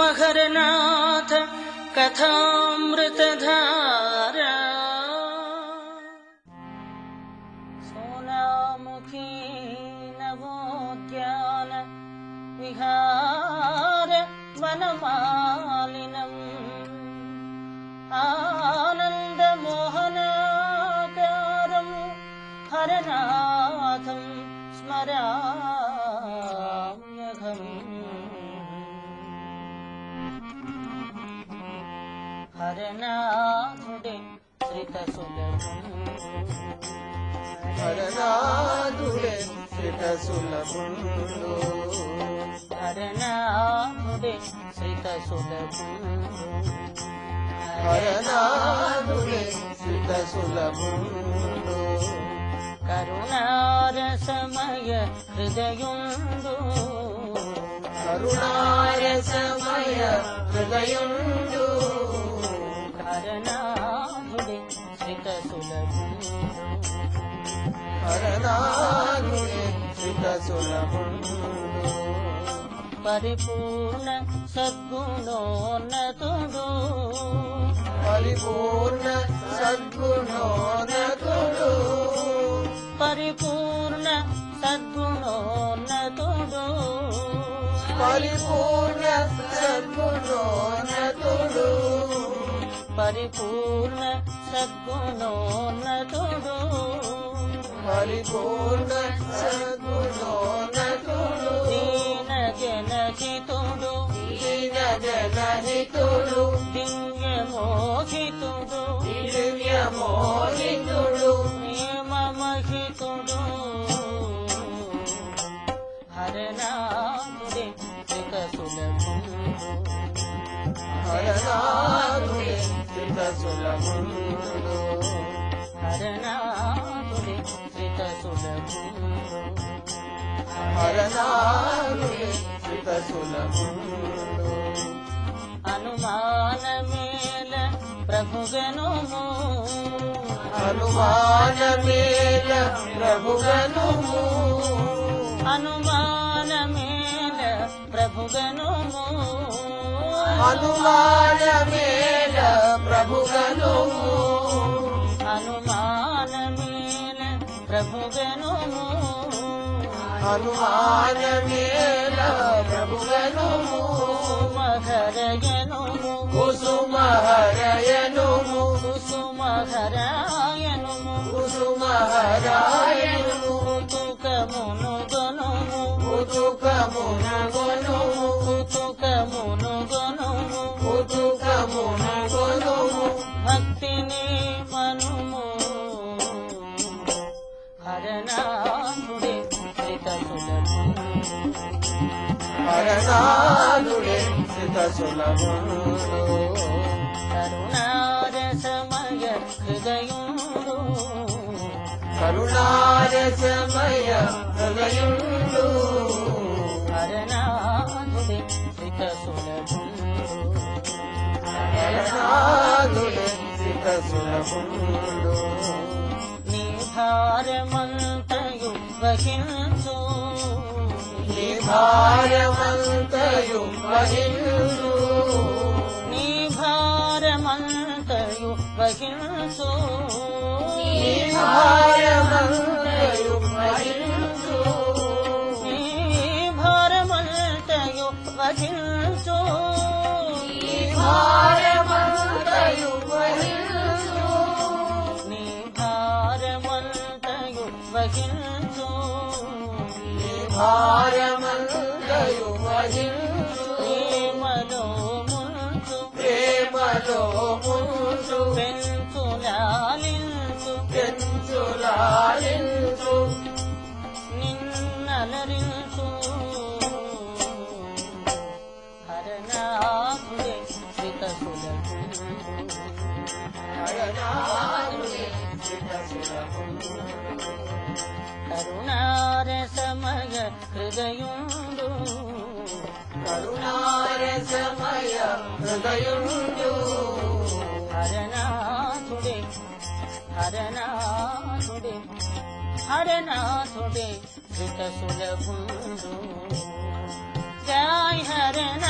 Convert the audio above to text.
श्रीकुसुमहरनाथ कथामृतधारा सोनामुखी नवोद्यान विहार वनमालिनम् आनन्दमोहनाकारं हरनाथं स्मराम्यहम् हरनाथुडे హరనాథుడే శ్రితసులభుండు హరనాథుడే శ్రితసులభుండు హరనాథుడే శ్రితసులభుండు కరుణారసమయ హృదయుండు కరుణారసమయ హృదయుండు హరనాథుడే శ్రితసులభుండు హరనాథుడే శ్రితసులభుండు పరిపూర్ణ సద్గుణోన్నతుడు పరిపూర్ణ సద్గుణోన్నతుడు పరిపూర్ణ సద్గుణోన్నతుడు పరిపూర్ణ సద్గుణోన్నతుడు పరిపూర్ణ సద్గుణోన్నతుడు పరిపూర్ణ సద్గుణోన్నతుడు దీన జనహితుడు దీన జనహితుడు దివ్య మోహితుడు దివ్య మోహితుడు ప్రేమ మహితుడు హరనాథుడే శ్రితసులభుండు హరనాథుడే శ్రితసులభుండు హరనాథుడే శ్రితసులభుండు హరనాథుడే శ్రితసులభుండు అనుమానమేల ప్రభుగనుము అనుమానమేల ప్రభుగనుము అనుమానమేల ప్రభుగనుము అనుమానమేల ప్రభుగనుము అనుమానమేల ప్రభుగనుము అనుమానమేల ప్రభుగనుము కుసుమహరయనుము కుసుమహరయనుము కుసుమహరాయనుము కుసుమహరాయనుము కుతుకమునుగొనుము కుతుకమునగొనుము కుతుకమునుగొనుము కుతుకమునగొనుము భక్తిని మనుము హరనాథుడే శ్రితసులభుండు హరనాథుడే శ్రితసులభుండు కరుణారసమయ హృదయుండు కరుణారసమయ హృదయుండు హరనాథుడే శ్రితసులభుండు హరనాథుడే శ్రితసులభుండు నీ భారమంతయు వహించు నీ భారమంతయు వహించు నీ భారమంతయు వహించు నీ భారమంతయు వహించు నీ భారమంతయు వహించు నీ భారమంతయు వహించు నీ భారమంతయు వహించు నీ భారమంతయు వహించు ప్రేమలో ముంచు ప్రేమలో ముంచు పెంచులాలించు పెంచులాలించు నిన్నలరించు హరనాథుడే శ్రితసులభుండు హరనాథుడే శ్రితసులభుండు కరుణారసమయ హృదయుండు కరుణారసమయ హృదయుండు హరనాథుడే హరనాథుడే హరనాథుడే శ్రితసులభుండు జయ హరనాథ